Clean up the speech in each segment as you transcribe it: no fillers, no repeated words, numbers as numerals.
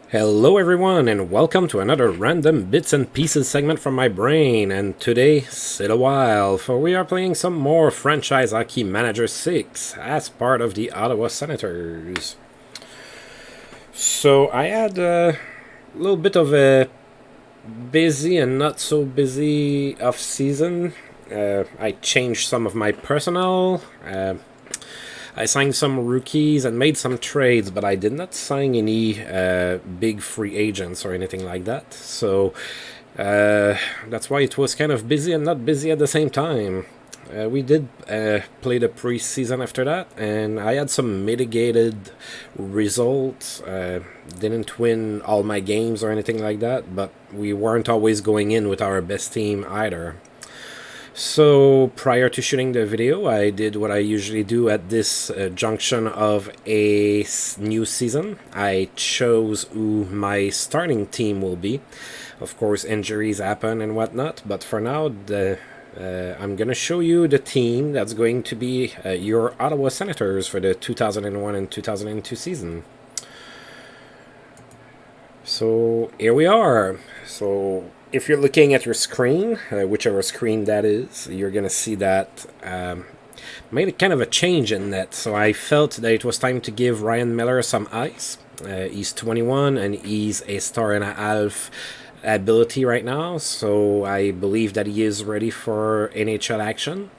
Hello everyone and welcome to another random bits and pieces segment from my brain, and today, sit a while, for we are playing some more Franchise Hockey Manager 6 as part of the Ottawa Senators. So I had a little bit of a busy and not so busy off season. I changed some of my personnel. I signed some rookies and made some trades, but I did not sign any big free agents or anything like that. So that's why it was kind of busy and not busy at the same time. We did play the preseason after that, and I had some mitigated results. Didn't win all my games or anything like that, but we weren't always going in with our best team either. So prior to shooting the video, I did what I usually do at this junction of a new season. I chose who my starting team will be. Of course, injuries happen and whatnot, but for now, I'm going to show you the team that's going to be your Ottawa Senators for the 2001 and 2002 season. So here we are. So if you're looking at your screen, whichever screen that is, you're going to see that made a kind of a change in that. So I felt that it was time to give Ryan Miller some ice. He's 21 and he's a star and a half ability right now, so I believe that he is ready for NHL action.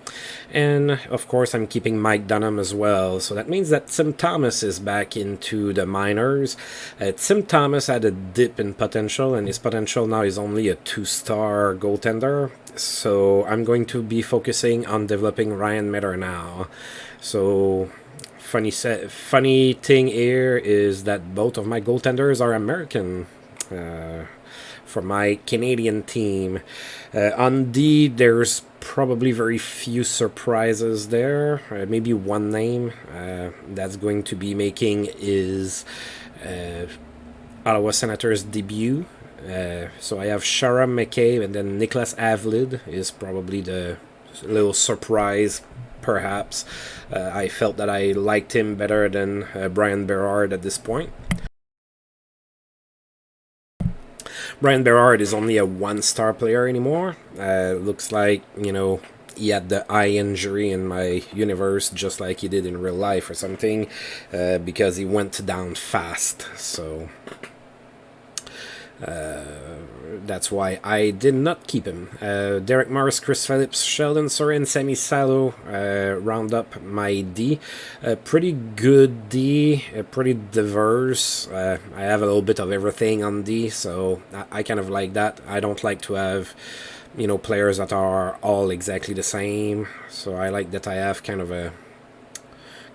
And of course, I'm keeping Mike Dunham as well, so that means that Tim Thomas is back into the minors. Tim Thomas had a dip in potential, and his potential now is only a 2-star goaltender. So I'm going to be focusing on developing Ryan Miller now. So funny thing here is that both of my goaltenders are American. For my Canadian team. On D, there's probably very few surprises there. Maybe one name that's going to be making is Ottawa Senators debut. So I have Shara McCabe, and then Nicholas Avlid is probably the little surprise, perhaps. I felt that I liked him better than Brian Berard at this point. Brian Berard is only a 1-star player anymore. Looks like, he had the eye injury in my universe just like he did in real life or something, because he went down fast. So that's why I did not keep him. Derek Morris, Chris Phillips, Sheldon Soren, Sammy Salo round up my D. Pretty good D, pretty diverse. I have a little bit of everything on D, so I kind of like that. I don't like to have, players that are all exactly the same. So I like that I have kind of a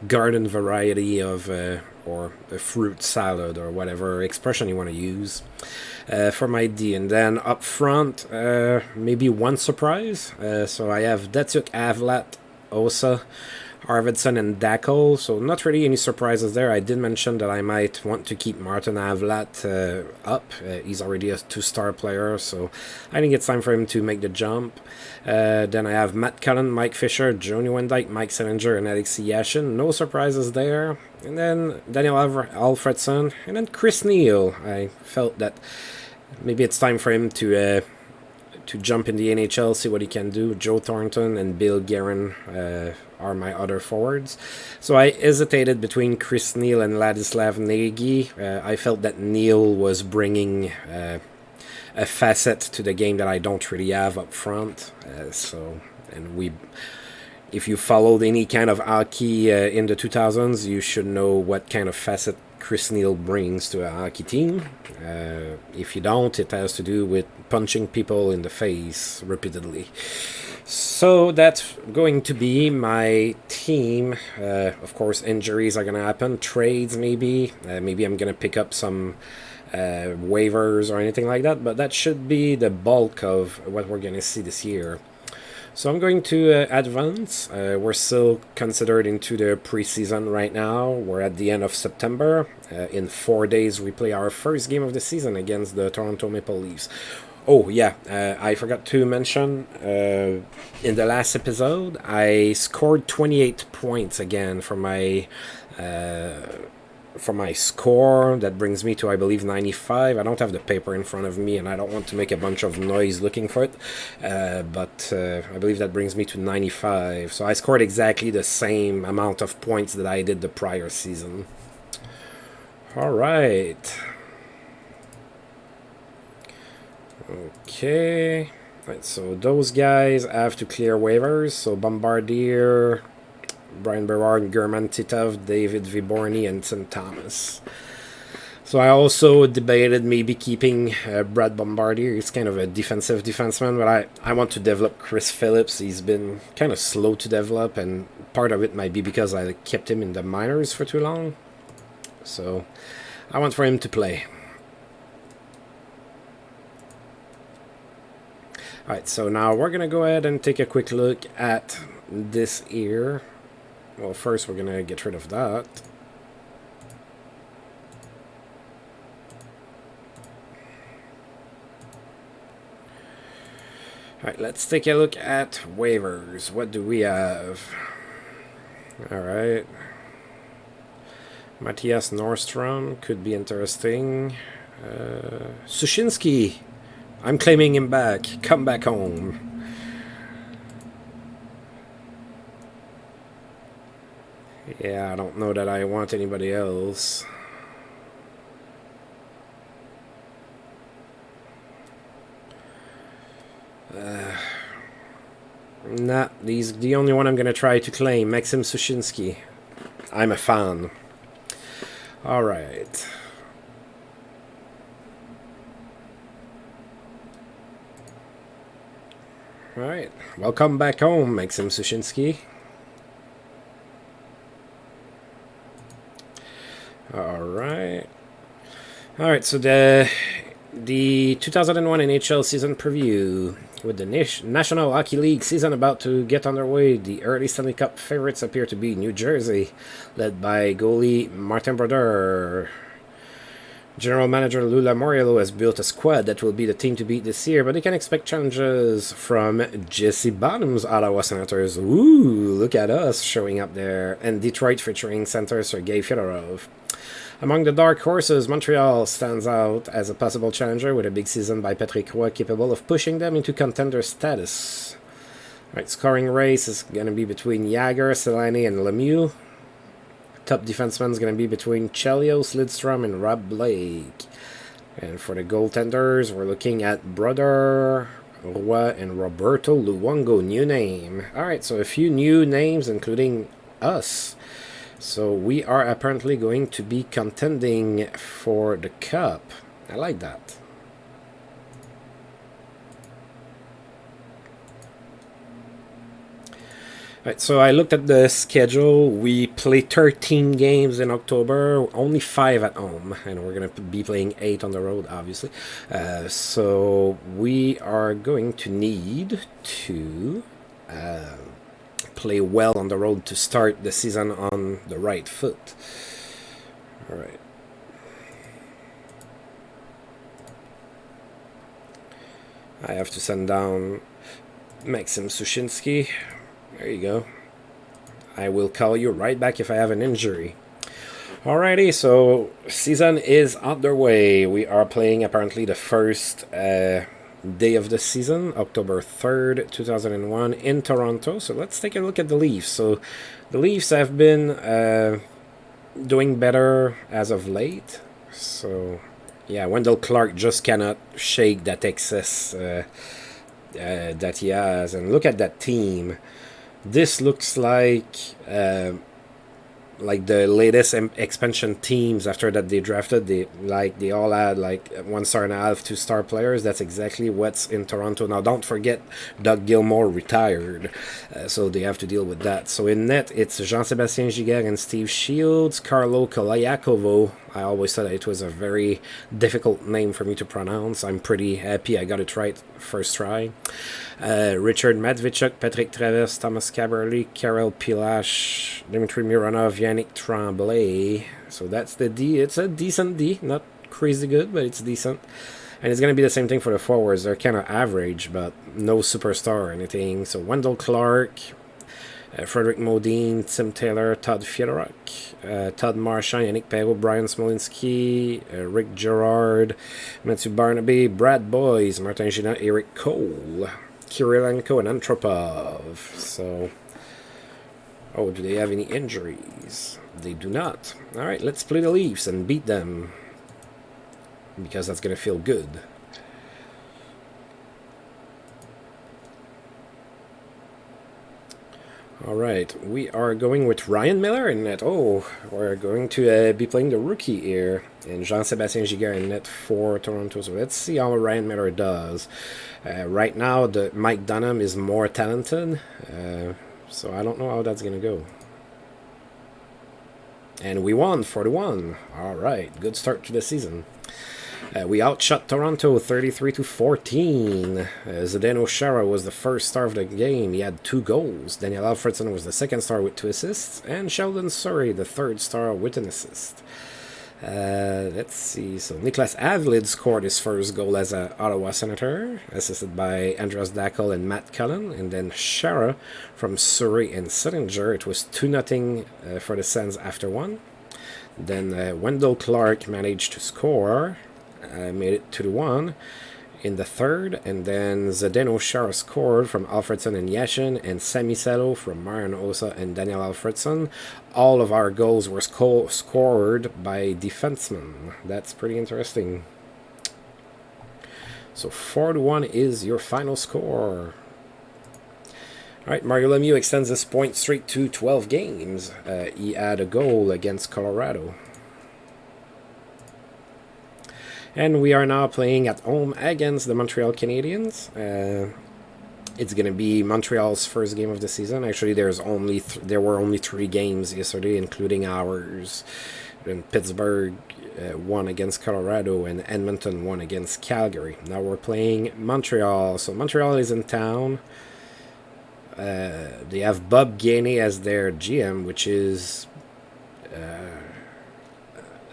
garden variety of, or a fruit salad, or whatever expression you want to use. For my D. And then up front, maybe one surprise. So I have Datsuk, Avlat, Osa, Arvidsson, and Dackel. So not really any surprises there. I did mention that I might want to keep Martin Avlat up. He's already a 2-star player, so I think it's time for him to make the jump. Then I have Matt Cullen, Mike Fisher, Johnny Wendyke, Mike Selinger, and Alexei Yashin. No surprises there. And then Daniel Alfredson, and then Chris Neal. I felt that maybe it's time for him to jump in the NHL, see what he can do. Joe Thornton and Bill Guerin are my other forwards. So I hesitated between Chris Neal and Ladislav Nagy. I felt that Neal was bringing a facet to the game that I don't really have up front. If you followed any kind of hockey in the 2000s, you should know what kind of facet Chris Neal brings to a hockey team. If you don't, it has to do with punching people in the face repeatedly. So that's going to be my team. Of course, injuries are going to happen. Trades, maybe. Maybe I'm going to pick up some waivers or anything like that. But that should be the bulk of what we're going to see this year. So I'm going to advance. We're still considered into the preseason right now. We're at the end of September. In 4 days, we play our first game of the season against the Toronto Maple Leafs. Oh, yeah, I forgot to mention, in the last episode, I scored 28 points again for my for my score. That brings me to, I believe, 95. I don't have the paper in front of me, and I don't want to make a bunch of noise looking for it. But I believe that brings me to 95. So I scored exactly the same amount of points that I did the prior season. All right. Okay. Right, so those guys have to clear waivers. So Bombardier, Brian Berard, German Titov, David Viborny, and Tim Thomas. So I also debated maybe keeping Brad Bombardier. He's kind of a defensive defenseman, but I want to develop Chris Phillips. He's been kind of slow to develop, and part of it might be because I kept him in the minors for too long. So I want for him to play. Alright, so now we're going to go ahead and take a quick look at this here. Well, first we're going to get rid of that. Alright, let's take a look at waivers. What do we have? Alright. Matthias Nordstrom could be interesting. Sushinsky. I'm claiming him back. Come back home. Yeah, I don't know that I want anybody else. Nah, he's the only one I'm going to try to claim. Maxim Sushinsky. I'm a fan. Alright. Alright, welcome back home, Maxim Sushinsky. Alright. Alright, so the 2001 NHL season preview. With the National Hockey League season about to get underway, the early Stanley Cup favorites appear to be New Jersey, led by goalie Martin Brodeur. General manager Lou Lamoriello has built a squad that will be the team to beat this year, but they can expect challenges from Jesse Bonhamme's Ottawa Senators. Ooh, look at us showing up there. And Detroit featuring center Sergei Fedorov. Among the dark horses, Montreal stands out as a possible challenger with a big season by Patrick Roy capable of pushing them into contender status. Right, scoring race is going to be between Jagger, Selene, and Lemieux. Top defenseman is going to be between Chelios, Lidstrom, and Rob Blake. And for the goaltenders, we're looking at Brodeur, Roy, and Roberto Luongo. New name. Alright, so a few new names, including us. So we are apparently going to be contending for the Cup. I like that. Right, so I looked at the schedule. We play 13 games in October, only 5 at home, and we're going to be playing 8 on the road, obviously. So we are going to need to play well on the road to start the season on the right foot. All right. I have to send down Maxim Sushinsky. There you go. I will call you right back if I have an injury. Alrighty, so season is underway. We are playing apparently the first day of the season, October 3rd, 2001 in Toronto. So let's take a look at the Leafs. So the Leafs have been doing better as of late. So yeah, Wendell Clark just cannot shake that excess that he has. And look at that team. This looks like the latest expansion teams after that they drafted. They all had like 1 star and a half, 2 star players. That's exactly what's in Toronto now. Don't forget Doug Gilmour retired, so they have to deal with that. So in net, it's Jean-Sébastien Giguère and Steve Shields, Carlo Kolayakovo. I always thought it was a very difficult name for me to pronounce. I'm pretty happy I got it right first try. Richard Matvichuk, Patrick Travis, Thomas Caberly, Karel Pilash, Dmitry Mironov, Yannick Tremblay. So that's the D. It's a decent D. Not crazy good, but it's decent. And it's going to be the same thing for the forwards. They're kind of average, but no superstar or anything. So Wendell Clark, Frederick Modine, Tim Taylor, Todd Fiedoruk, Todd Marchand, Yannick Perrault, Brian Smolinski, Rick Gerard, Matthew Barnaby, Brad Boyes, Martin Gina, Eric Cole, Kirilenko, and Antropov. So, oh, do they have any injuries? They do not. All right, let's play the Leafs and beat them, because that's going to feel good. All right, we are going with Ryan Miller in net. Oh, we're going to be playing the rookie here, and Jean-Sébastien Giguère in net for Toronto. So let's see how Ryan Miller does. Right now, the Mike Dunham is more talented, so I don't know how that's going to go. And we won 4-1. All right, good start to the season. We outshot Toronto 33-14. Zdeno Chara was the first star of the game. He had 2 goals. Daniel Alfredson was the second star with 2 assists. And Sheldon Surrey, the third star with an assist. Let's see. So Niklas Avlid scored his first goal as an Ottawa Senator, assisted by Andras Dackel and Matt Cullen. And then Chara from Surrey and Sittinger. It was 2-0 for the Sens after 1. Then Wendell Clark managed to score. Made it 2-1 in the third, and then Zdeno Chara scored from Alfredson and Yashin, and Sami Salo from Marian Osa and Daniel Alfredson. All of our goals were scored by defensemen. That's pretty interesting. So 4-1 is your final score. All right, Mario Lemieux extends his point streak to 12 games. He had a goal against Colorado. And we are now playing at home against the Montreal Canadiens. It's going to be Montreal's first game of the season. Actually, there were only 3 games yesterday, including ours. And Pittsburgh won against Colorado, and Edmonton won against Calgary. Now we're playing Montreal. So Montreal is in town. They have Bob Gainey as their GM, which is...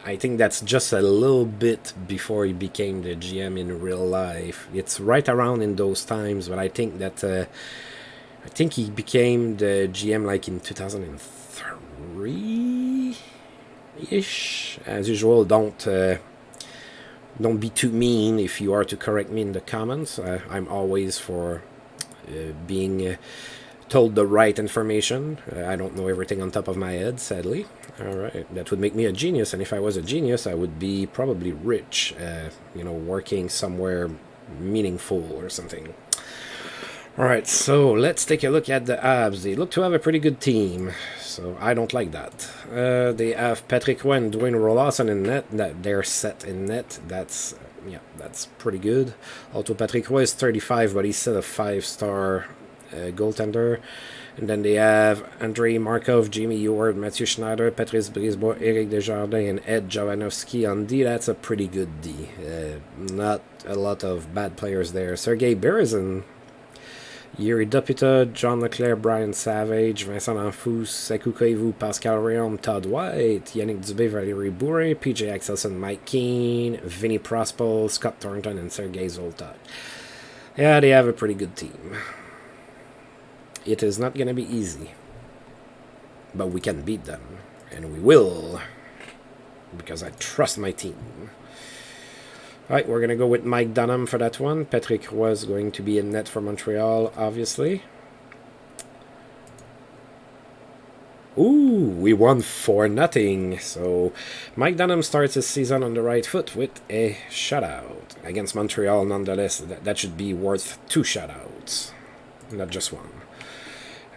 I think that's just a little bit before he became the GM in real life. It's right around in those times, but I think that I think he became the GM like in 2003-ish. As usual, don't be too mean if you are to correct me in the comments. I'm always for being told the right information. I don't know everything on top of my head, sadly. Alright, that would make me a genius, and if I was a genius, I would be probably rich, working somewhere meaningful or something. Alright, so let's take a look at the Habs. They look to have a pretty good team, so I don't like that. They have Patrick Roy and Dwayne Roloson in net. They're set in net. That's pretty good. Although Patrick Roy is 35, but he's still a 5-star goaltender. And then they have Andrei Markov, Jamie Heward, Mathieu Schneider, Patrice Brisebois, Eric Desjardins, and Ed Jovanovski on D. That's a pretty good D. Not a lot of bad players there. Sergei Berezin, Yuri Dopita, John Leclerc, Brian Savage, Vincent Anfous, Sekou Koivu, Pascal Réaume, Todd White, Yannick Dubé, Valérie Bourré, PJ Axelson, Mike Keane, Vinny Prospol, Scott Thornton, and Sergei Zoltak. Yeah, they have a pretty good team. It is not going to be easy, but we can beat them, and we will, because I trust my team. Alright, we're going to go with Mike Dunham for that one. Patrick Roy is going to be in net for Montreal, obviously. Ooh, we won 4-0. So Mike Dunham starts his season on the right foot with a shutout against Montreal. Nonetheless, that should be worth 2 shutouts, not just one.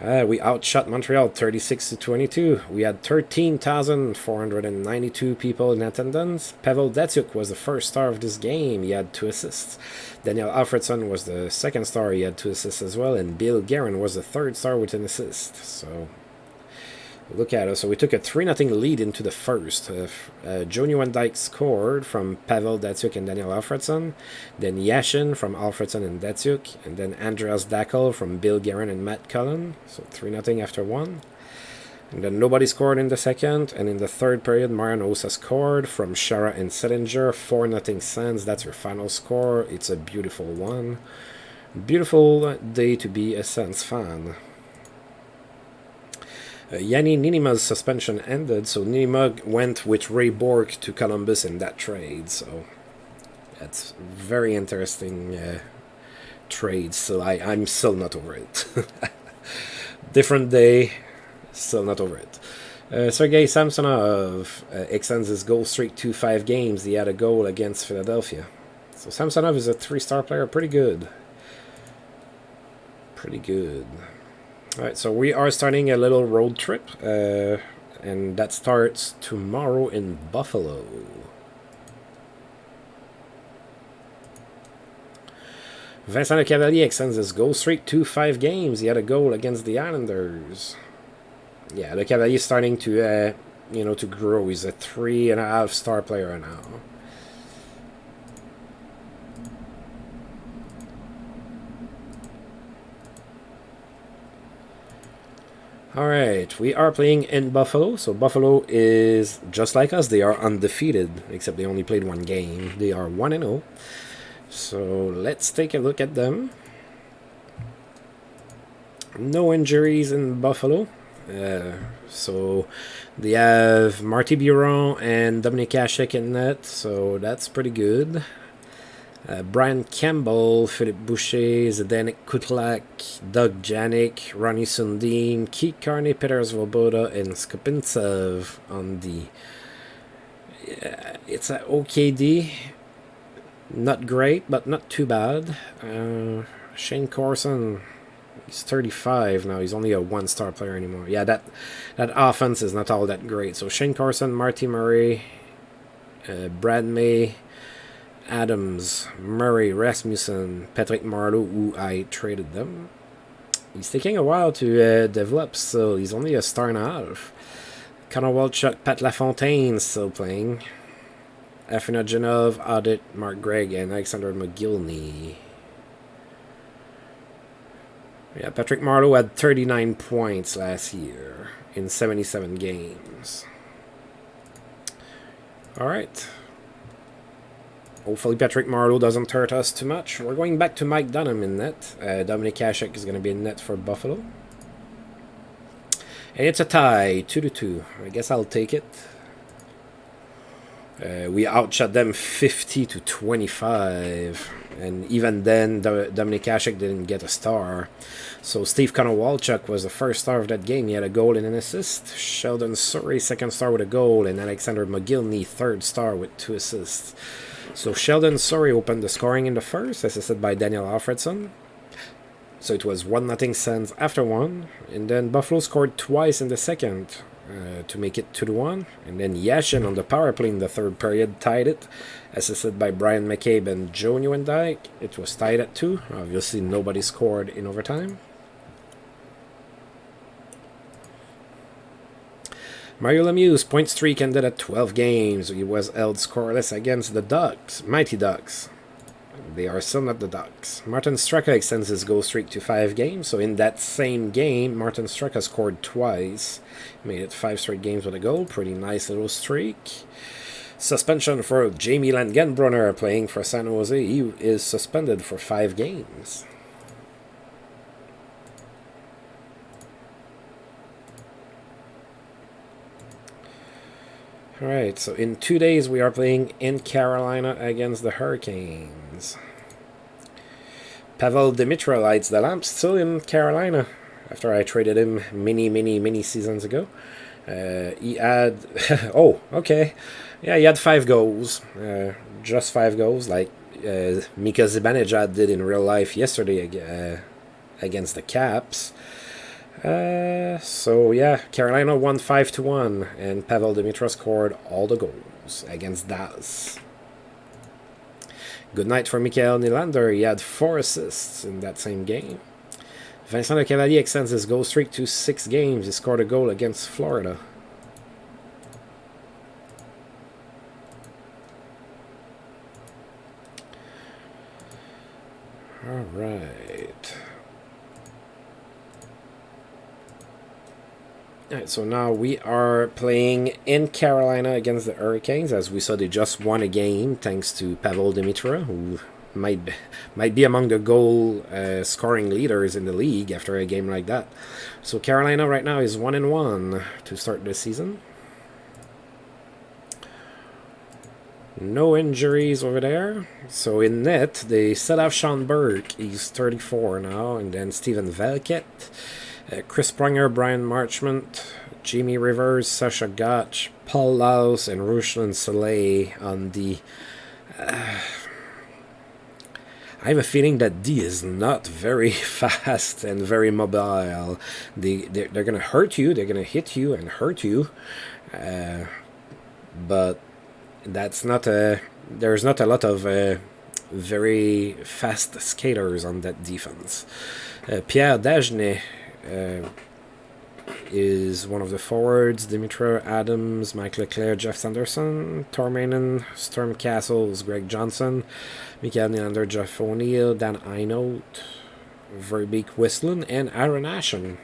We outshot Montreal 36-22. We had 13,492 people in attendance. Pavel Datsyuk was the first star of this game. He had 2 assists. Daniel Alfredson was the second star. He had 2 assists as well. And Bill Guerin was the third star with an assist. So look at us. So we took a 3-0 lead into the first. Joe Nieuwendyk scored from Pavel Datsyuk and Daniel Alfredson. Then Yashin from Alfredson and Datsyuk. And then Andras Dackel from Bill Guerin and Matt Cullen. So 3-0 after 1. And then nobody scored in the second. And in the third period, Marian Osa scored from Chara and Sittinger. 4-0 Sens. That's your final score. It's a beautiful one. Beautiful day to be a Sens fan. Yanni Ninima's suspension ended, so Ninima went with Ray Bork to Columbus in that trade. So that's very interesting trade. So I'm still not over it. Different day, still not over it. Sergei Samsonov extends his goal streak to 5 games. He had a goal against Philadelphia. So Samsonov is a 3-star player. Pretty good. Pretty good. Alright, so we are starting a little road trip. And that starts tomorrow in Buffalo. Vincent Lecavalier extends his goal streak to 5 games. He had a goal against the Islanders. Yeah, Lecavalier is starting to, to grow. He's a 3.5-star player now. Alright, we are playing in Buffalo. So Buffalo is just like us. They are undefeated, except they only played 1 game. They are 1-0. So let's take a look at them. No injuries in Buffalo. So they have Marty Biron and Dominic Hasek in net. So that's pretty good. Brian Campbell, Philippe Boucher, Zdenek Kutlak, Doug Janik, Ronnie Sundin, Keith Carney, Peter Svoboda, and Skopintsev on the... it's an OKD. Not great, but not too bad. Shane Corson, he's 35 now. He's only a 1-star player anymore. Yeah, that offense is not all that great. So Shane Corson, Marty Murray, Brad May, Adams, Murray, Rasmussen, Patrick Marleau, who I traded them. He's taking a while to develop still. He's only a 1.5 stars. Connor Walchuk, Pat LaFontaine still playing. Afina Genov, Audit, Mark Gregg, and Alexander McGillney. Yeah, Patrick Marleau had 39 points last year in 77 games. Alright. Hopefully Patrick Marleau doesn't hurt us too much. We're going back to Mike Dunham in net. Dominic Hasek is going to be in net for Buffalo. And it's a tie, 2-2. I guess I'll take it. We outshot them 50-25. And even then, Dominic Hasek didn't get a star. So Steve Konowalchuk was the 1st star of that game. He had a goal and an assist. Sheldon Surrey, 2nd star with a goal. And Alexander McGillney, 3rd star with 2 assists. So Sheldon Surrey opened the scoring in the first, assisted by Daniel Alfredson. So it was 1-0 Sens after 1. And then Buffalo scored twice in the second to make it 2-1. And then Yashin on the power play in the 3rd period tied it, assisted by Brian McCabe and Joe Nieuwendyk. It was tied at 2. Obviously nobody scored in overtime. Mario Lemieux's point streak ended at 12 games. He was held scoreless against the Ducks, Mighty Ducks. They are still not the Ducks. Martin Straka extends his goal streak to 5 games. So in that same game, Martin Straka scored twice. Made it 5 straight games with a goal. Pretty nice little streak. Suspension for Jamie Langenbrunner playing for San Jose. He is suspended for 5 games. Alright, so in 2 days we are playing in Carolina against the Hurricanes. Pavel Dimitra lights the lamp, still in Carolina after I traded him many seasons ago. He had... oh, okay. Yeah, he had 5 goals. Just 5 goals, like Mika Zibanejad did in real life yesterday against the Caps. So yeah, Carolina won 5-1, and Pavel Dimitra scored all the goals against Dallas. Good night for Mikael Nylander. He had 4 assists in that same game. Vincent Lecavalier extends his goal streak to 6 games. He scored a goal against Florida. All right. Alright, so now we are playing in Carolina against the Hurricanes. As we saw, they just won a game thanks to Pavel Dimitra, who might might be among the goal scoring leaders in the league after a game like that. So Carolina right now is 1-1 to start the season. No injuries over there. So in net, they set off Sean Burke. He's 34 now. And then Steven Velket, Chris Pronger, Brian Marchment, Jamie Rivers, Sasha Gotch, Paul Laus, and Ruslan Soleil on D. I have a feeling that D is not very fast and very mobile. They're going to hurt you. They're going to hit you and hurt you. But that's not there's not a lot of very fast skaters on that defense. Pierre Dagenet is one of the forwards. Dimitra Adams, Mike Leclerc, Jeff Sanderson, Tormanen, Storm Castles, Greg Johnson, Mikael Nylander, Jeff O'Neill, Dan Einout, Verbeek Whistlin, and Aaron Ashen.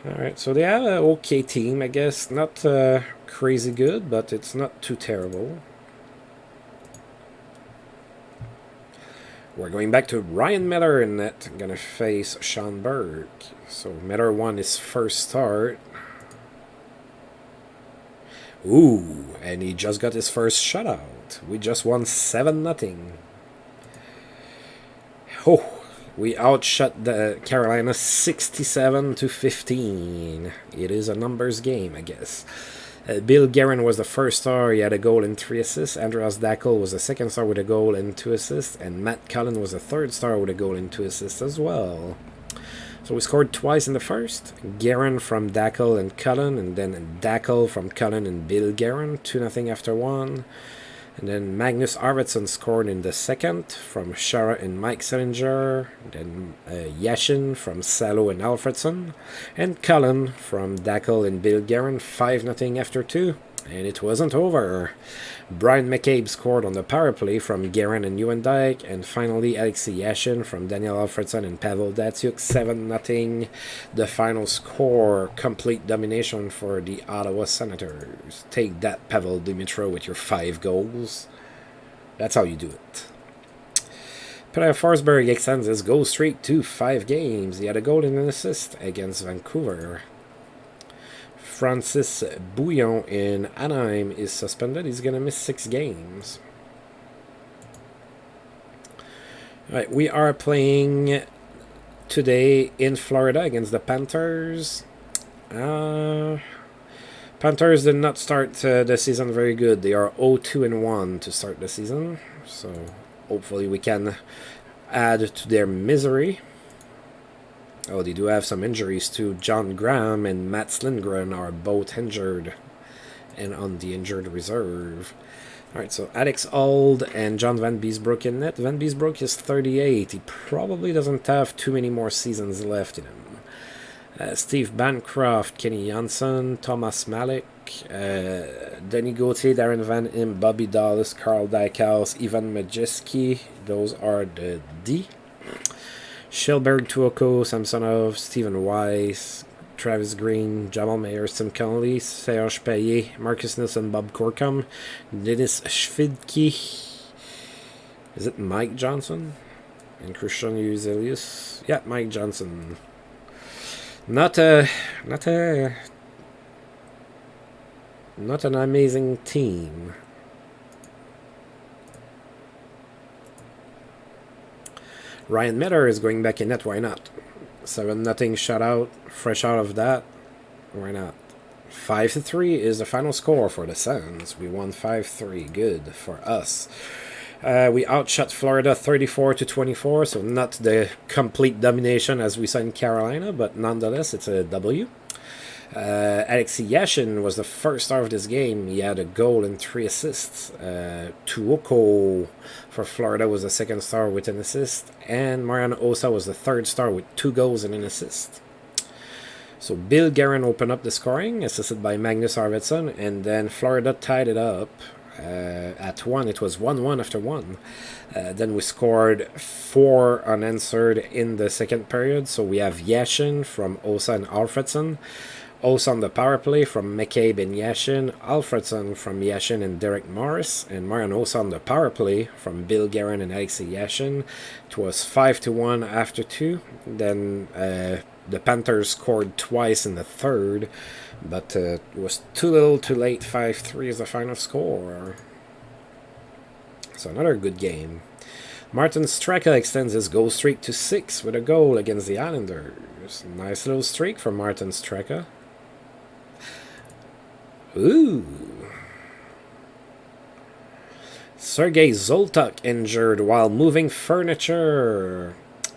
Alright, so they have an okay team, I guess. Not crazy good, but it's not too terrible. We're going back to Ryan Miller in net. Gonna face Sean Burke. So Miller won his first start. Ooh, and he just got his first shutout. We just won 7-0. Oh, we outshot the Carolina 67-15. It is a numbers game, I guess. Bill Guerin was the first star. He had a goal and 3 assists. Andreas Dackel was the second star with a goal and 2 assists. And Matt Cullen was the third star with a goal and 2 assists as well. So we scored twice in the first. Guerin from Dackel and Cullen. And then Dackel from Cullen and Bill Guerin. 2-0 after 1. And then Magnus Arvidsson scored in the second from Shara and Mike Selinger. Then Yashin from Salo and Alfredson. And Cullen from Dackel and Bill Guerin, 5-0 after 2. And it wasn't over. Brian McCabe scored on the power play from Guerin and Nieuwendyk. And finally Alexei Yashin from Daniel Alfredson and Pavel Datsyuk, 7-0. The final score, complete domination for the Ottawa Senators. Take that, Pavel Dimitra, with your 5 goals. That's how you do it. Peter Forsberg extends his goal streak to 5 games. He had a goal and an assist against Vancouver. Francis Bouillon in Anaheim is suspended. He's going to miss 6 games. All right, we are playing today in Florida against the Panthers. Panthers did not start the season very good. They are 0-2-1 to start the season. So hopefully we can add to their misery. Oh, they do have some injuries too. John Graham and Mats Lindgren are both injured and on the injured reserve. Alright, so Alex Auld and John Van Beesbroek in net. Van Beesbroek is 38. He probably doesn't have too many more seasons left in him. Steve Bancroft, Kenny Janssen, Thomas Malik, Denis Gauthier, Darren Van Im, Bobby Dallas, Carl Dykhouse, Ivan Majeski. Those are the D. Shilberg, Tuoko, Samsonov, Stephen Weiss, Travis Green, Jamal Mayer, Tim Connolly, Serge Payet, Marcus Nilsson, Bob Corkum, Dennis Schvidke. Is it Mike Johnson? And Christian Uzelius? Yeah, Mike Johnson. Not an amazing team. Ryan Miller is going back in net. Why not? 7-0 shutout. Fresh out of that. Why not? 5-3 is the final score for the Sens. We won 5-3. Good for us. We outshot Florida 34-24, so not the complete domination as we saw in Carolina, but nonetheless, it's a W. Alexei Yashin was the first star of this game. He had a goal and 3 assists. Tuoko for Florida was the second star with an assist. And Mariano Osa was the third star with 2 goals and an assist. So Bill Guerin opened up the scoring, assisted by Magnus Arvidsson. And then Florida tied it up at 1. It was 1-1 after 1. Then we scored 4 unanswered in the second period. So we have Yashin from Osa and Alfredson. Oss on the power play from McCabe and Yashin, Alfredson from Yashin and Derek Morris, and Marian Oss on the power play from Bill Guerin and Alexei Yashin. It was 5-1 after 2. Then the Panthers scored twice in the third, but it was too little too late. 5-3 is the final score. So another good game. Martin Straka extends his goal streak to 6 with a goal against the Islanders. Nice little streak from Martin Straka. Ooh. Sergei Zoltak injured while moving furniture.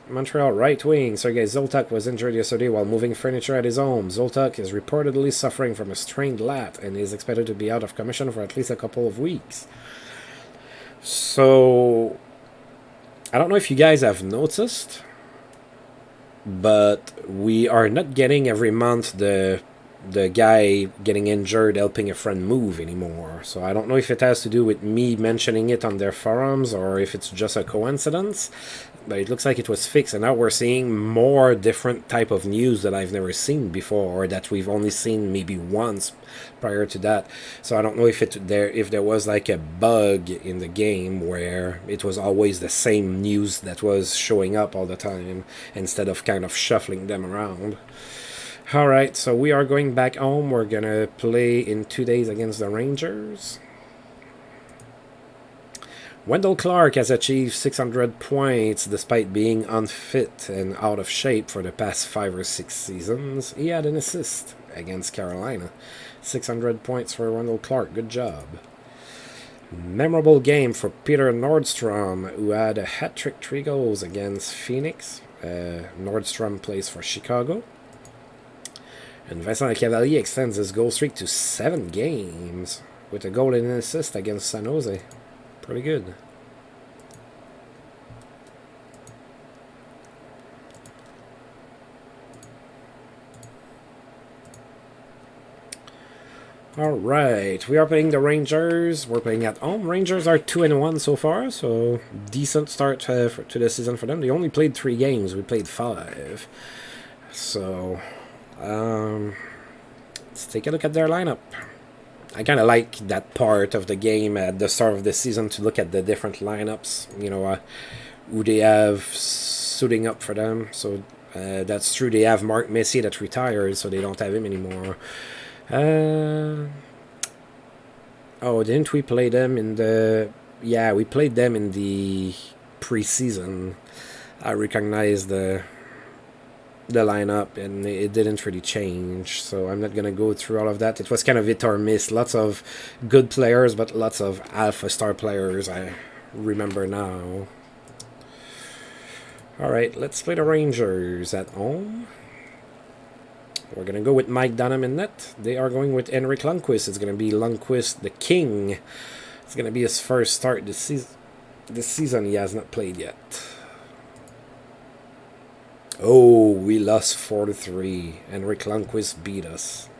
Montreal right wing Sergei Zoltak was injured yesterday while moving furniture at his home. Zoltak is reportedly suffering from a strained lat and is expected to be out of commission for at least a couple of weeks. So, I don't know if you guys have noticed, but we are not getting every month the guy getting injured helping a friend move anymore. So I don't know if it has to do with me mentioning it on their forums or if it's just a coincidence, but it looks like it was fixed, and now we're seeing more different type of news that I've never seen before, or that we've only seen maybe once prior to that. So I don't know if there was like a bug in the game where it was always the same news that was showing up all the time instead of kind of shuffling them around. Alright, so we are going back home. We're going to play in 2 days against the Rangers. Wendell Clark has achieved 600 points despite being unfit and out of shape for the past 5 or 6 seasons. He had an assist against Carolina. 600 points for Wendell Clark. Good job. Memorable game for Peter Nordstrom, who had a hat-trick 3 goals against Phoenix. Nordstrom plays for Chicago. And Vincent Cavalier extends his goal streak to 7 games with a goal and an assist against San Jose. Pretty good. Alright, we are playing the Rangers. We're playing at home. Rangers are 2-1 so far, so decent start to the season for them. They only played 3 games. We played 5. So, let's take a look at their lineup. I kind of like that part of the game at the start of the season to look at the different lineups, you know, who they have suiting up for them. So that's true. They have Mark Messier that retired, so they don't have him anymore. Oh, didn't we play them in the... Yeah, we played them in the preseason. I recognize the lineup, and it didn't really change, so I'm not going to go through all of that. It was kind of hit or miss. Lots of good players, but lots of alpha star players I remember now. Alright, let's play the Rangers at home. We're going to go with Mike Dunham in net. They are going with Henrik Lundqvist. It's going to be Lundqvist the King. It's going to be his first start this season. He has not played yet. Oh, we lost 4-3. Henrik Lundqvist beat us.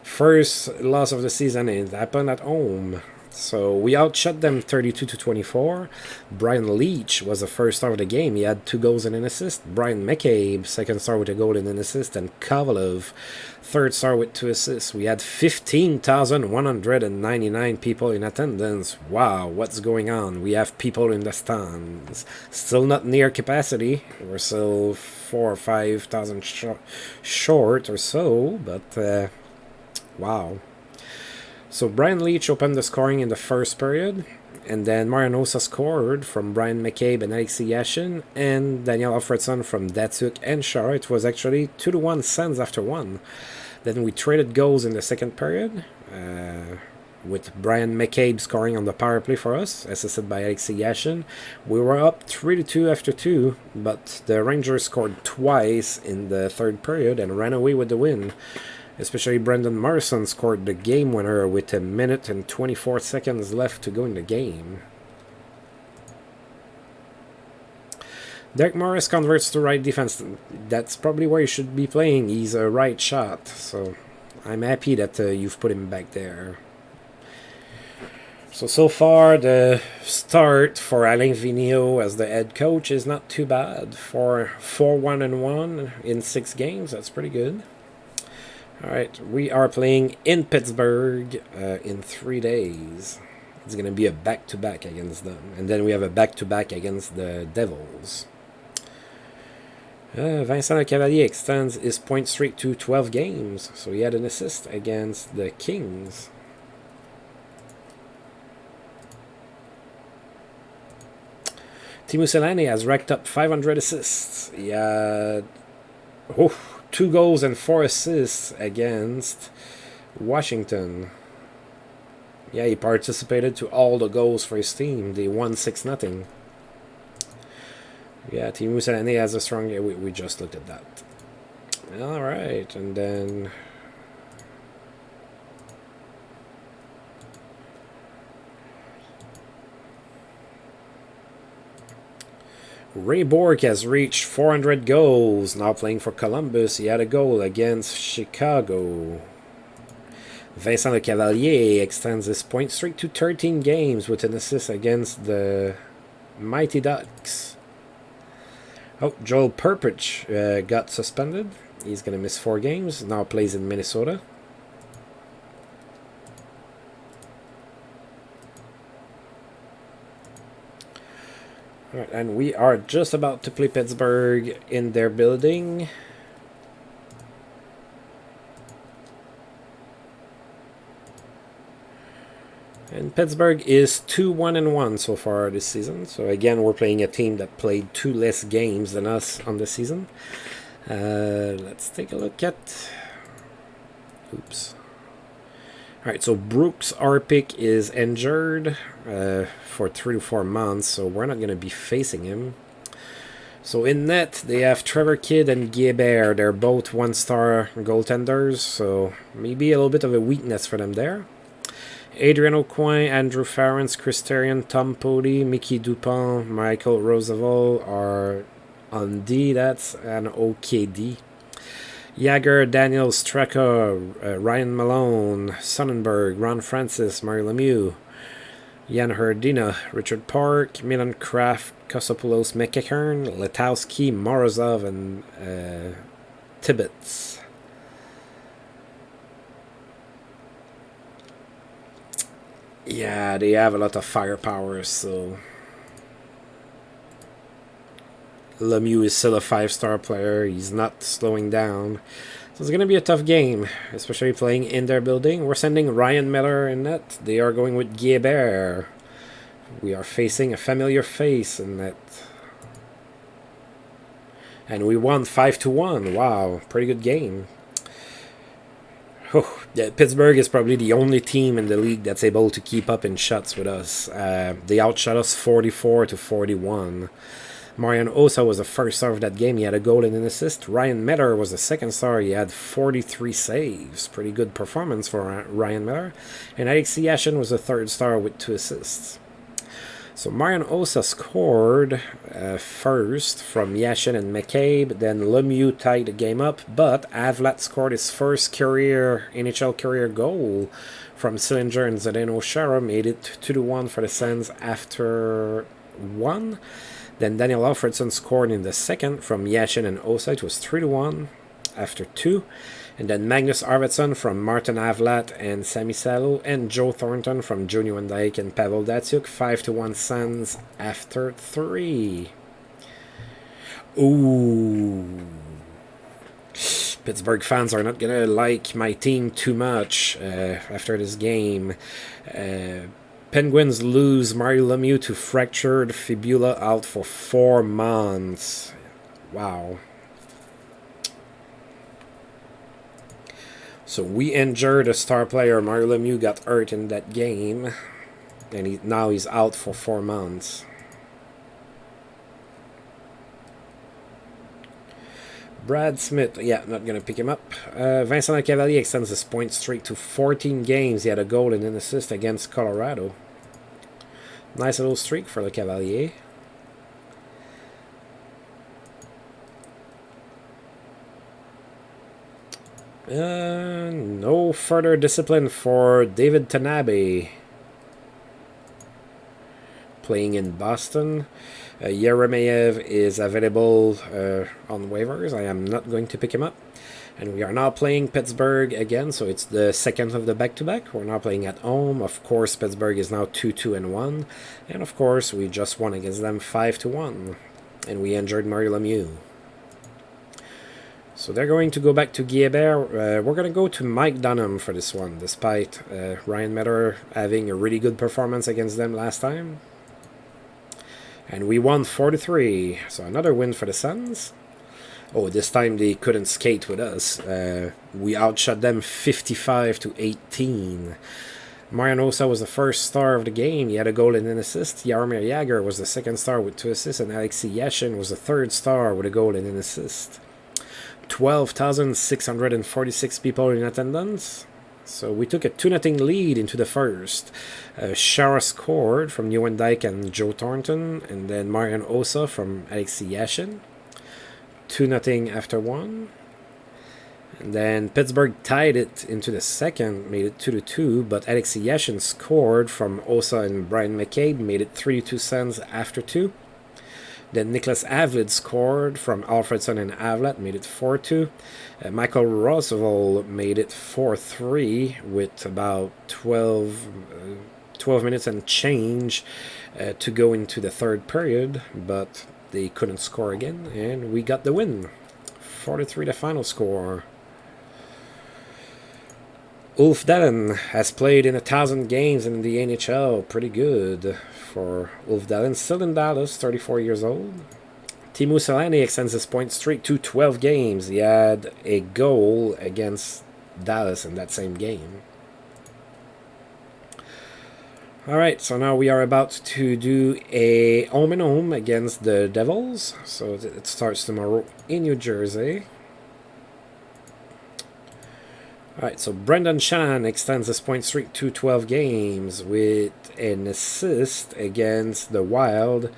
First loss of the season, and it happened at home. So we outshot them 32-24. Brian Leach was the first star of the game. He had 2 goals and an assist. Brian McCabe, second star with a goal and an assist. And Kovalev, third star with 2 assists. We had 15,199 people in attendance. Wow, what's going on? We have people in the stands. Still not near capacity. We're still 4,000 or 5,000 short or so. But, wow. So Brian Leach opened the scoring in the first period, and then Marianosa scored from Brian McCabe and Alexei Yashin, and Daniel Alfredson from Datsuk and Shara. It was actually 2-1 Sens after 1. Then we traded goals in the second period, with Brian McCabe scoring on the power play for us, assisted by Alexei Yashin. We were up 3-2 after 2, but the Rangers scored twice in the third period and ran away with the win. Especially Brendan Morrison scored the game winner with 1 minute and 24 seconds left to go in the game. Derek Morris converts to right defense. That's probably where he should be playing. He's a right shot, so I'm happy that you've put him back there. So far, the start for Alain Vigneault as the head coach is not too bad. For 4-1-1 in 6 games, that's pretty good. Alright, we are playing in Pittsburgh in 3 days. It's going to be a back-to-back against them. And then we have a back-to-back against the Devils. Vincent Lecavalier extends his point streak to 12 games. So he had an assist against the Kings. Teemu Selanne has racked up 500 assists. He had 2 goals and 4 assists against Washington. Yeah, he participated to all the goals for his team. They won 6-0. Yeah, Teemu Selanne has a strong... We just looked at that. Alright, and then... Ray Bourque has reached 400 goals. Now playing for Columbus. He had a goal against Chicago. Vincent Lecavalier extends his point streak to 13 games with an assist against the Mighty Ducks. Oh, Joel Perpich got suspended. He's going to miss 4 games. Now plays in Minnesota. Alright, and we are just about to play Pittsburgh in their building. And Pittsburgh is 2-1-1 so far this season. So again, we're playing a team that played 2 less games than us on the season. Let's take a look at... Oops. Alright, so Brooks Arpik is injured for 3 to 4 months, so we're not going to be facing him. So in net, they have Trevor Kidd and Guébert. They're both 1-star goaltenders, so maybe a little bit of a weakness for them there. Adrian Aucoin, Andrew Ference, Chris Therien, Tom Pody, Mickey Dupont, Michael Roosevelt are on D. That's an OKD. Jagger, Daniel Straka, Ryan Malone, Sonnenberg, Ron Francis, Mario Lemieux, Jan Herdina, Richard Park, Milan Kraft, Kosopoulos, McEachern, Letowski, Morozov, and Tibbetts. Yeah, they have a lot of firepower, so... Lemieux is still a 5-star player. He's not slowing down. So it's going to be a tough game, especially playing in their building. We're sending Ryan Miller in net. They are going with Guébert. We are facing a familiar face in net. And we won 5-1. Wow, pretty good game. Oh, yeah, Pittsburgh is probably the only team in the league that's able to keep up in shots with us. They outshot us 44-41. Marian Osa was the first star of that game. He had a goal and an assist. Ryan Miller was the second star. He had 43 saves. Pretty good performance for Ryan Miller. And Alexei Yashin was the third star with 2 assists. So Marian Osa scored first from Yashin and McCabe. Then Lemieux tied the game up. But Avlat scored his first NHL career goal from Sillinger, and Zdeno Chara made it 2-1 for the Sens after 1. Then Daniel Alfredson scored in the second from Yashin and Osa. It was 3-1 after 2. And then Magnus Arvidsson from Martin Avlat and Sami Salo. And Joe Thornton from Johnny Van Dyke and Pavel Datsyuk. 5-1 Sens after 3. Ooh. Pittsburgh fans are not going to like my team too much after this game. Penguins lose Mario Lemieux to fractured fibula, out for 4 months. Wow. So we injured a star player. Mario Lemieux got hurt in that game. And now he's out for 4 months. Brad Smith, yeah, not going to pick him up. Vincent Lecavalier extends his point streak to 14 games. He had a goal and an assist against Colorado. Nice little streak for Lecavalier. No further discipline for David Tanabe. Playing in Boston. Yeremeyev is available on waivers. I am not going to pick him up. And we are now playing Pittsburgh again, so it's the second of the back-to-back. We're now playing at home. Of course, Pittsburgh is now 2-2-1. And of course, we just won against them 5-1. And we injured Mario Lemieux. So they're going to go back to Guilbert. We're going to go to Mike Dunham for this one, despite Ryan Metter having a really good performance against them last time. And we won 4-3. So another win for the Suns. Oh, this time they couldn't skate with us. We outshot them 55-18. Marian Hossa was the first star of the game. He had a goal and an assist. Jaromir Jagr was the second star with 2 assists. And Alexei Yashin was the third star with a goal and an assist. 12,646 people in attendance. So we took a 2-0 lead into the first. Shara scored from Nieuwendyk and Joe Thornton. And then Marian Hossa from Alexei Yashin. 2-0 after 1. And then Pittsburgh tied it into the second, made it 2-2, but Alexei Yashin scored from Hossa and Brian McCabe, made it 3-2 Suns after 2. Then Nicholas Avlid scored from Alfredson and Avlat, made it 4-2. Michael Roosevelt made it 4-3 with about 12 minutes and change to go into the third period, but they couldn't score again, and we got the win. 4-3 the final score. Ulf Dallin has played in 1,000 games in the NHL. Pretty good for Ulf Dallin. Still in Dallas, 34 years old. Teemu Selanne extends his point streak to 12 games. He had a goal against Dallas in that same game. Alright, so now we are about to do a home and home against the Devils. So it starts tomorrow in New Jersey. Alright, so Brendan Shan extends his point streak to 12 games with an assist against the Wild.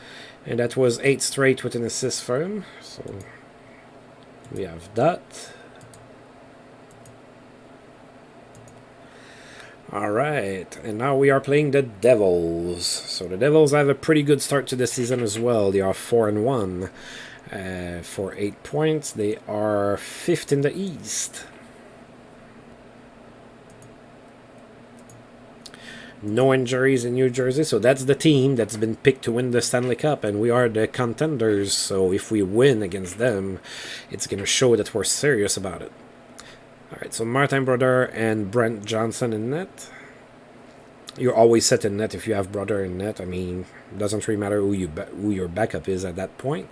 And that was 8 straight with an assist for him. So we have that. Alright, and now we are playing the Devils. So the Devils have a pretty good start to the season as well. They are 4-1 for 8 points. They are 5th in the East. No injuries in New Jersey, so that's the team that's been picked to win the Stanley Cup, and we are the contenders. So if we win against them, it's going to show that we're serious about it. Alright, so Martin Brodeur and Brent Johnson in net. You're always set in net if you have Brodeur in net. I mean, it doesn't really matter who your backup is at that point.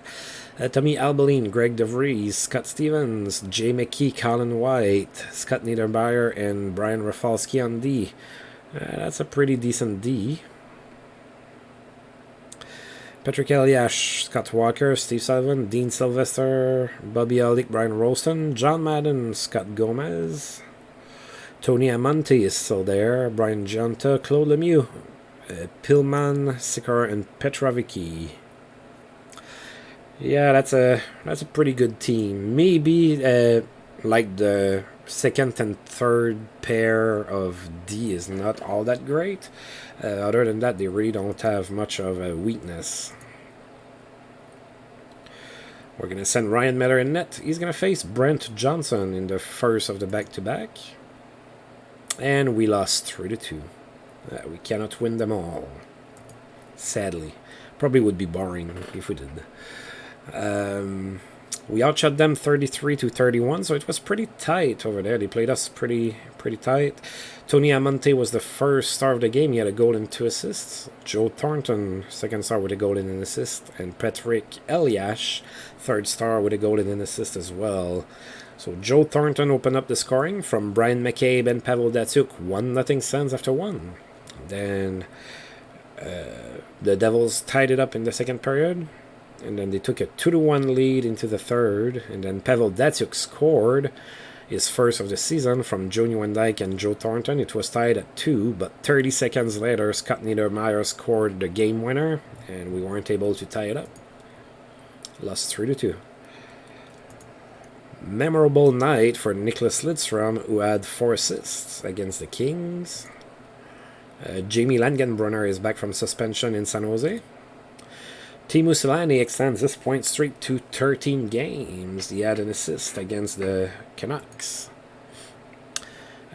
Tommy Albeline, Greg DeVries, Scott Stevens, Jay McKee, Colin White, Scott Niedermeyer, and Brian Rafalski on D. That's a pretty decent D. Patrick Eliash, Scott Walker, Steve Sullivan, Dean Sylvester, Bobby Aldick, Brian Rolston, John Madden, Scott Gomez, Tony Amante is still there, Brian Giunta, Claude Lemieux, Pillman, Sikar, and Petrovicki. Yeah, that's a pretty good team. Maybe like the second and third pair of D is not all that great. Other than that, they really don't have much of a weakness. We're going to send Ryan Miller in net. He's going to face Brent Johnson in the first of the back-to-back. And we lost 3-2. We cannot win them all. Sadly. Probably would be boring if we did. We outshot them 33-31, so it was pretty tight over there. They played us pretty tight. Tony Amante was the first star of the game. He had a goal and 2 assists. Joe Thornton, second star with a goal and an assist. And Patrick Eliash, third star with a goal and an assist as well. So Joe Thornton opened up the scoring from Brian McCabe and Pavel Datsyuk. 1-0 Suns after 1. Then the Devils tied it up in the second period. And then they took a 2-1 lead into the third. And then Pavel Datsyuk scored his first of the season from Joe Nieuwendyk and Joe Thornton. It was tied at 2, but 30 seconds later, Scott Niedermeyer scored the game winner, and we weren't able to tie it up. Lost 3-2. Memorable night for Nicholas Lidstrom, who had 4 assists against the Kings. Jamie Langenbrunner is back from suspension in San Jose. Teemu Selanne extends his point streak to 13 games. He had an assist against the Canucks.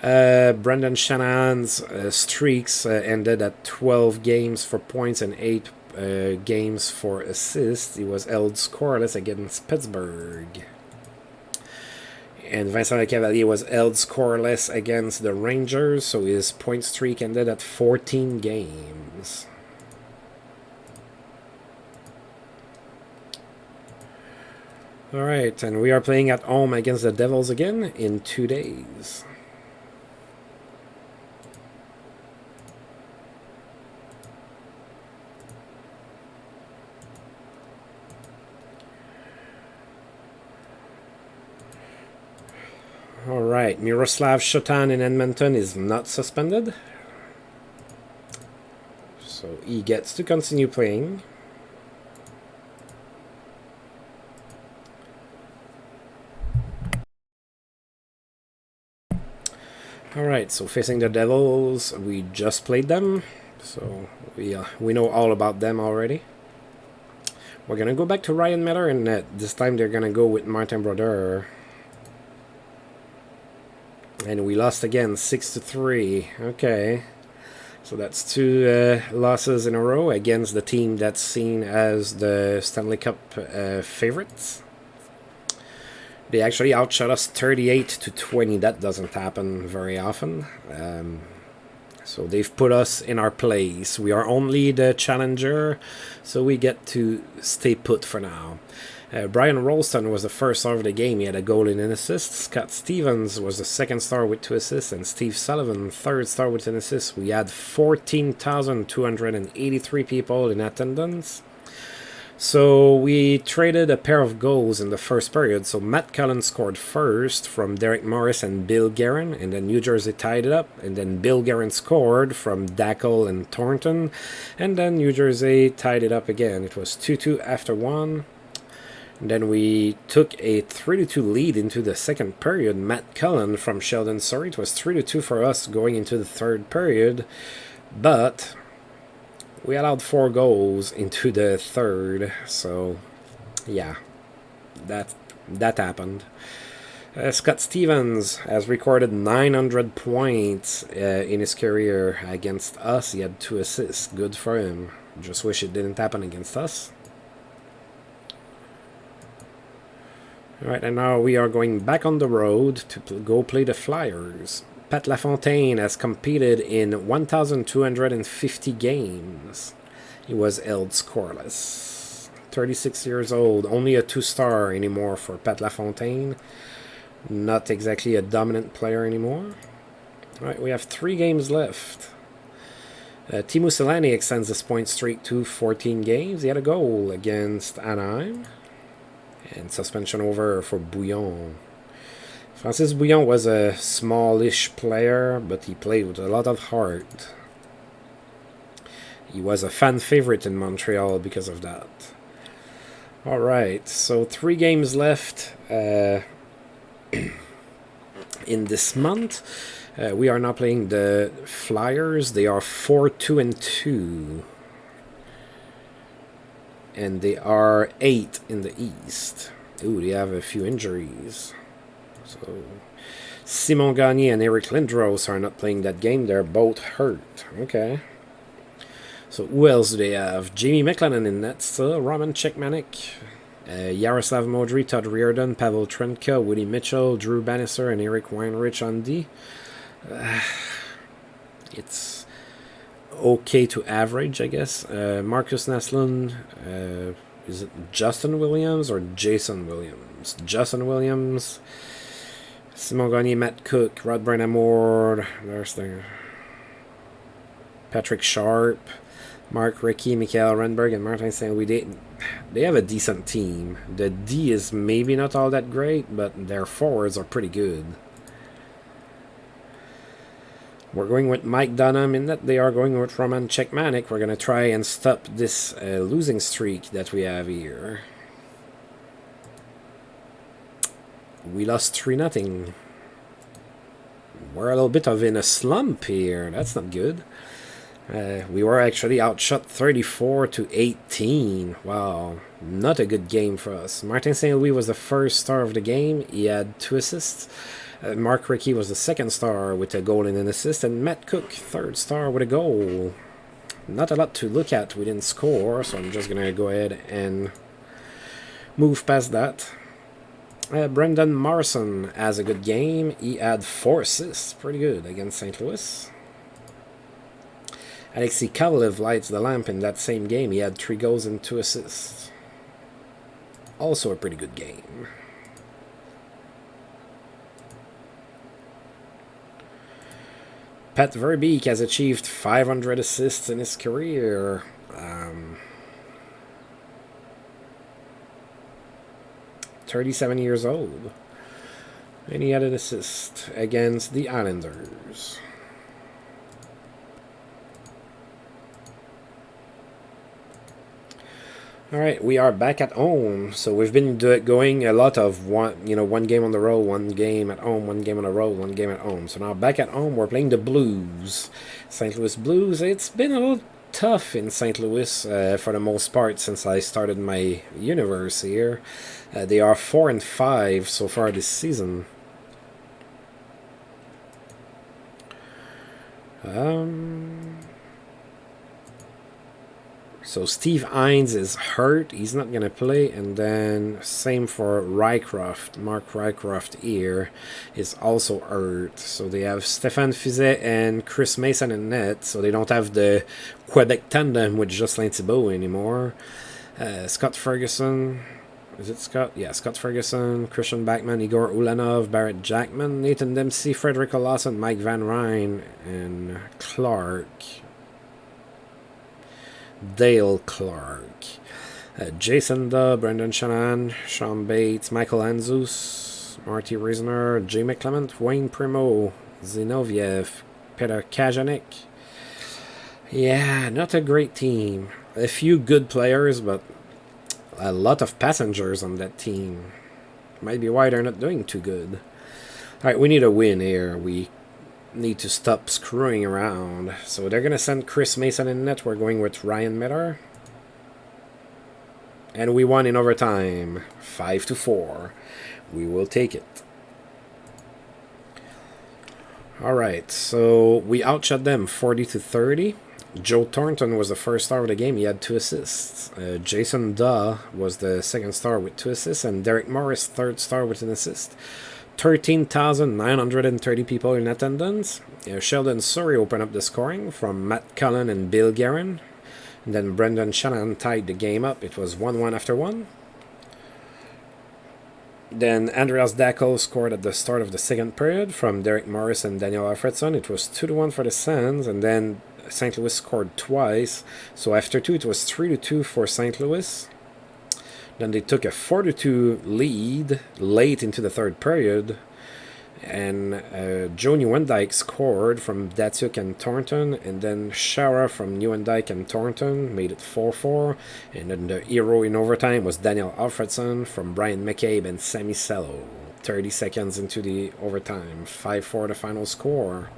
Brendan Shanahan's streaks ended at 12 games for points and 8 games for assists. He was held scoreless against Pittsburgh. And Vincent Lecavalier was held scoreless against the Rangers, so his point streak ended at 14 games. Alright, and we are playing at home against the Devils again in 2 days. Alright, Miroslav Shotan in Edmonton is not suspended. So he gets to continue playing. Alright, so facing the Devils, we just played them. So we know all about them already. We're going to go back to Ryan Miller, and this time they're going to go with Martin Brodeur. And we lost again, 6-3. Okay. So that's 2 losses in a row against the team that's seen as the Stanley Cup favorites. They actually outshot us 38-20. That doesn't happen very often. So they've put us in our place. We are only the challenger, so we get to stay put for now. Brian Rolston was the first star of the game. He had a goal and an assist. Scott Stevens was the second star with 2 assists, and Steve Sullivan, third star with an assist. We had 14,283 people in attendance. So we traded a pair of goals in the first period. So Matt Cullen scored first from Derek Morris and Bill Guerin, and then New Jersey tied it up, and then Bill Guerin scored from Dackel and Thornton, and then New Jersey tied it up again. It was 2-2 after 1. And then we took a 3-2 lead into the second period. Matt Cullen from Sheldon Surrey. It was 3-2 for us going into the third period, but we allowed 4 goals into the third, so yeah, that happened. Scott Stevens has recorded 900 points in his career against us. He had 2 assists. Good for him. Just wish it didn't happen against us. Alright, and now we are going back on the road to go play the Flyers. Pat LaFontaine has competed in 1,250 games. He was held scoreless. 36 years old, only a 2-star anymore for Pat LaFontaine. Not exactly a dominant player anymore. Alright, we have 3 games left. Teemu Selanne extends his point streak to 14 games. He had a goal against Anaheim. And suspension over for Bouillon. Francis Bouillon was a smallish player, but he played with a lot of heart. He was a fan favorite in Montreal because of that. Alright, so 3 games left in this month. We are now playing the Flyers. They are 4-2-2. And they are 8 in the East. Ooh, they have a few injuries. So Simon Gagné and Eric Lindros are not playing that game. They're both hurt. Okay. So who else do they have? Jamie McLennan in net still. Roman Cechmanek. Yaroslav Modry, Todd Reardon, Pavel Trenka, Woody Mitchell, Drew Bannister, and Eric Weinrich on D. It's okay to average, I guess. Marcus Naslund. Is it Justin Williams or Jason Williams? Justin Williams. Simon Gagné, Matt Cook, Rod Brennamore, there's the Patrick Sharp, Mark Rickey, Mikael Renberg, and Martin St. Louis. They have a decent team. The D is maybe not all that great, but their forwards are pretty good. We're going with Mike Dunham in that. They are going with Roman Cechmanek. We're going to try and stop this losing streak that we have here. We lost 3-0. We're a little bit of in a slump here. That's not good. We were actually outshot 34-18. Wow, not a good game for us. Martin St. Louis was the first star of the game. He had 2 assists. Mark Rickey was the second star with a goal and an assist, and Matt Cook, third star with a goal. Not a lot to look at. We didn't score, so I'm just going to go ahead and move past that. Brendan Morrison has a good game. He had 4 assists. Pretty good against St. Louis. Alexei Kovalev lights the lamp in that same game. He had 3 goals and 2 assists. Also a pretty good game. Pat Verbeek has achieved 500 assists in his career. 37 years old. And he had an assist against the Islanders. All right, we are back at home. So we've been going a lot of one game on the road, 1 game at home, 1 game on the road, 1 game at home. So now back at home, we're playing the Blues, St. Louis Blues. It's been a little tough in St. Louis for the most part since I started my universe here. They are 4-5 so far this season. So Steve Hines is hurt. He's not going to play. And then same for Rycroft. Mark Rycroft here is also hurt. So they have Stéphane Fizet and Chris Mason in net. So they don't have the Quebec tandem with Jocelyn Thibault anymore. Scott Ferguson. Is it Scott? Yeah, Scott Ferguson, Christian Backman, Igor Ulanov, Barrett Jackman, Nathan Dempsey, Frederick Olafson, Mike Van Ryn, and Clark. Dale Clark. Jason Dubb, Brendan Shanahan, Sean Bates, Michael Anzus, Marty Reisner, Jay McClement, Wayne Primo, Zinoviev, Peter Kajanik. Yeah, not a great team. A few good players, but a lot of passengers on that team. Might be why they're not doing too good. Alright, we need a win here. We need to stop screwing around. So they're going to send Chris Mason in net. We're going with Ryan Miller. And we won in overtime. 5-4. We will take it. Alright, so we outshot them 40-30. Joe Thornton was the first star of the game. He had 2 assists. Jason Daw was the second star with 2 assists. And Derek Morris, third star with an assist. 13,930 people in attendance. Sheldon Surrey opened up the scoring from Matt Cullen and Bill Guerin. And then Brendan Shanahan tied the game up. It was 1-1 after 1. Then Andreas Dackel scored at the start of the second period from Derek Morris and Daniel Alfredson. It was 2-1 for the Sens. And then St. Louis scored twice. So after 2, it was 3-2 for St. Louis. Then they took a 4-2 lead late into the third period. And Joe Nieuwendyk scored from Datsuk and Thornton. And then Shara from Nieuwendyk and Thornton made it 4-4. And then the hero in overtime was Daniel Alfredson from Brian McCabe and Sammy Sello. 30 seconds into the overtime. 5-4 the final score.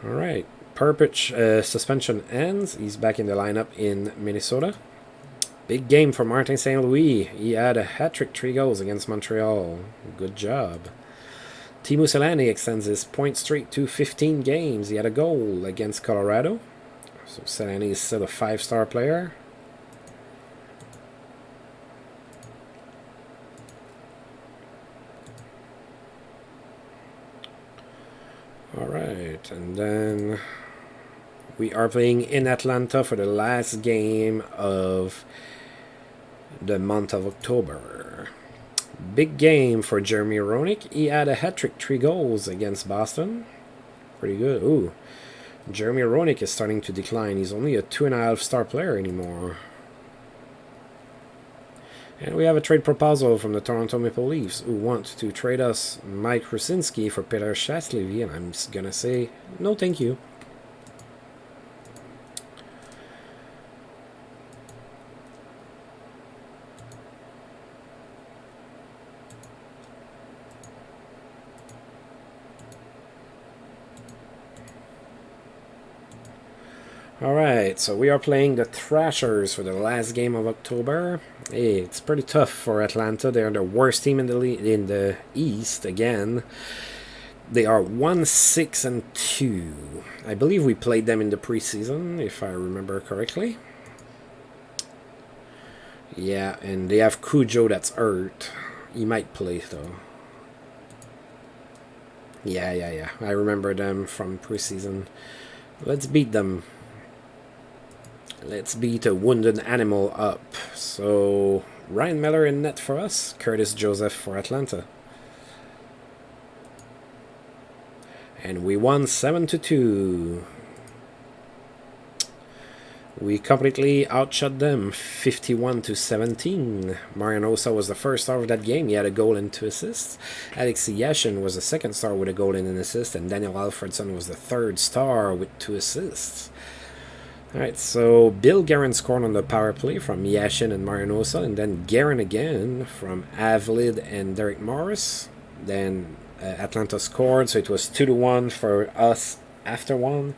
All right. Perpich suspension ends. He's back in the lineup in Minnesota. Big game for Martin St. Louis. He had a hat-trick, 3 goals against Montreal. Good job. Teemu Selanne extends his point streak to 15 games. He had a goal against Colorado. So Selanne is still a 5-star player. All right, and then we are playing in Atlanta for the last game of the month of October. Big game for Jeremy Roenick. He had a hat-trick, 3 goals against Boston. Pretty good. Ooh, Jeremy Roenick is starting to decline. He's only a 2.5-star player anymore. And we have a trade proposal from the Toronto Maple Leafs who want to trade us Mike Rusinski for Peter Shaslivy, and I'm just going to say, no thank you. Alright, so we are playing the Thrashers for the last game of October. Hey, it's pretty tough for Atlanta. They're the worst team in the East again. They are 1-6-2. I believe we played them in the preseason, if I remember correctly. Yeah, and they have Cujo that's hurt. He might play though. Yeah. I remember them from preseason. Let's beat them. Let's beat a wounded animal up. So, Ryan Miller in net for us. Curtis Joseph for Atlanta. And we won 7-2. We completely outshot them 51-17. Marian Osa was the first star of that game. He had a goal and 2 assists. Alexei Yashin was the second star with a goal and an assist. And Daniel Alfredson was the third star with 2 assists. Alright, so Bill Guerin scored on the power play from Yashin and Marian Osa. And then Guerin again from Avlid and Derek Morris. Then Atlanta scored, so it was 2-1 for us after one.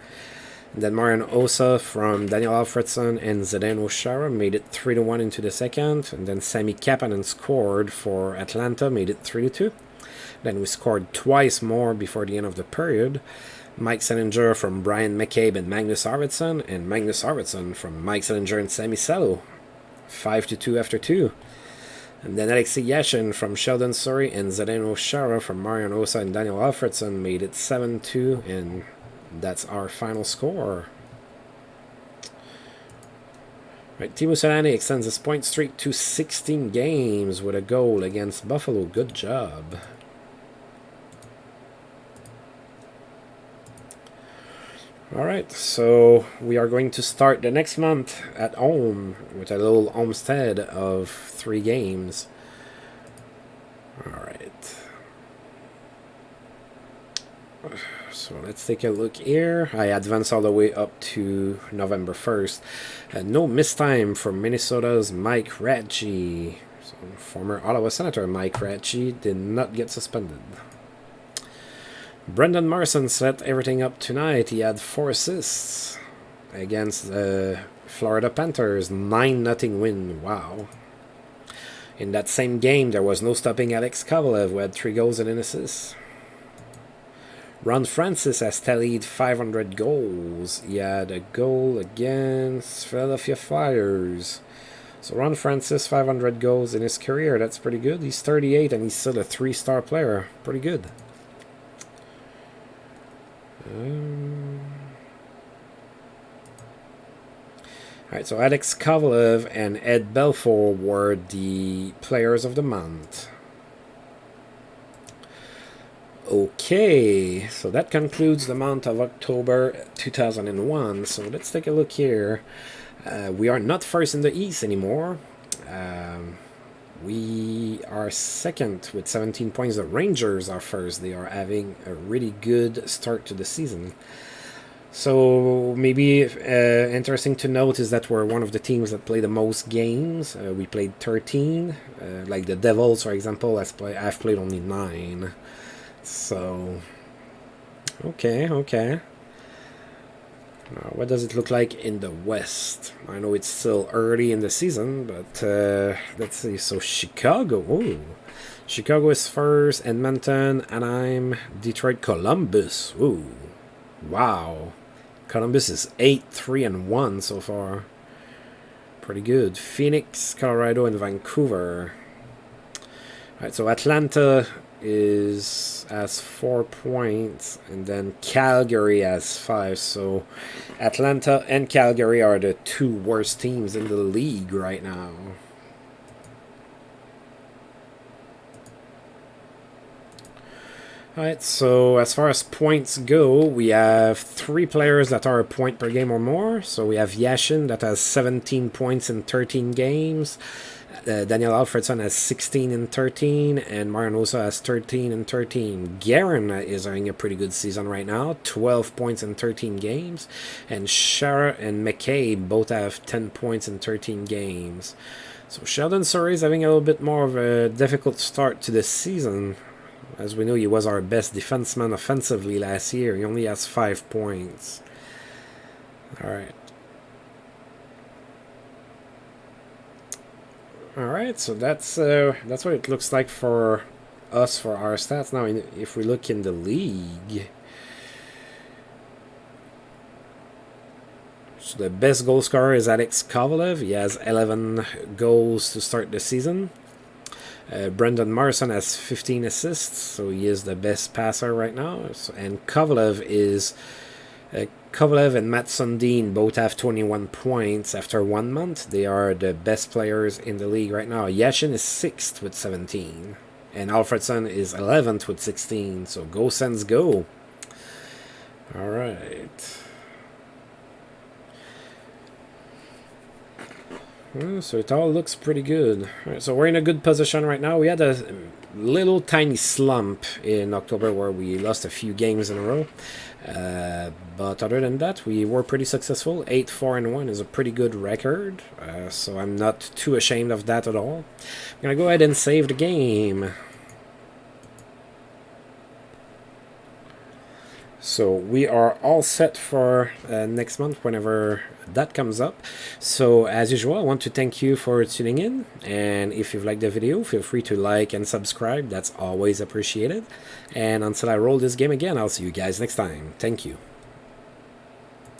And then Marian Osa from Daniel Alfredson and Zdeno Chara made it 3-1 into the second. And then Sami Kapanen scored for Atlanta, made it 3-2. Then we scored twice more before the end of the period. Mike Salinger from Brian McCabe and Magnus Arvidsson, and Magnus Arvidsson from Mike Salinger and Sami Salo. 5-2 after 2. And then Alexei Yashin from Sheldon Surrey and Zdeno Chara from Marian Osa and Daniel Alfredson made it 7-2, and that's our final score. Right, Timo Solani extends his point streak to 16 games with a goal against Buffalo. Good job. Alright, so we are going to start the next month at home with a little homestead of 3 games. Alright. So let's take a look here. I advance all the way up to November 1st. No missed time for Minnesota's Mike Ratchie. So former Ottawa Senator Mike Ratchie did not get suspended. Brendan Morrison set everything up tonight. He had 4 assists against the Florida Panthers. 9-0 win. Wow. In that same game, there was no stopping Alex Kovalev, who had 3 goals and an assist. Ron Francis has tallied 500 goals. He had a goal against Philadelphia Flyers. So Ron Francis, 500 goals in his career. That's pretty good. He's 38 and he's still a 3-star player. Pretty good. Alright, so Alex Kovalev and Ed Belfour were the players of the month. Okay, so that concludes the month of October 2001. So let's take a look here. We are not first in the East anymore. We are second with 17 points. The Rangers are first. They are having a really good start to the season. So maybe interesting to note is that we're one of the teams that play the most games. We played 13. Like the Devils, for example, I've played only 9. So, okay. What does it look like in the West? I know it's still early in the season, but let's see. So Chicago. Ooh. Chicago is first. Edmonton, Anaheim, Detroit, Columbus. Ooh. Wow. Columbus is 8-3-1 so far. Pretty good. Phoenix, Colorado, and Vancouver. Alright, so Atlanta has 4 points, and then Calgary has 5. So Atlanta and Calgary are the 2 worst teams in the league right now. Alright, so as far as points go, we have 3 players that are a point per game or more. So we have Yashin that has 17 points in 13 games. Daniel Alfredson has 16 in 13, and Marian Osa has 13 in 13. Guerin is having a pretty good season right now, 12 points in 13 games, and Chara and McCabe both have 10 points in 13 games. So Sheldon Surrey is having a little bit more of a difficult start to the season. As we know, he was our best defenseman offensively last year. He only has 5 points. Alright. Alright, so that's what it looks like for us, for our stats. Now, if we look in the league, so the best goal scorer is Alex Kovalev. He has 11 goals to start the season. Brendan Morrison has 15 assists, so he is the best passer right now. And Kovalev is... Kovalev and Matt Sundin both have 21 points after 1 month. They are the best players in the league right now. Yashin is 6th with 17. And Alfredson is 11th with 16. So go Sens go. Alright. So it all looks pretty good. Right, so we're in a good position right now. We had a little tiny slump in October where we lost a few games in a row. But other than that, we were pretty successful. 8-4-1 is a pretty good record. So I'm not too ashamed of that at all. I'm going to go ahead and save the game. So we are all set for next month whenever that comes up. So as usual, I want to thank you for tuning in, and if you've liked the video, feel free to like and subscribe. That's always appreciated. And until I roll this game again, I'll see you guys next time. Thank you.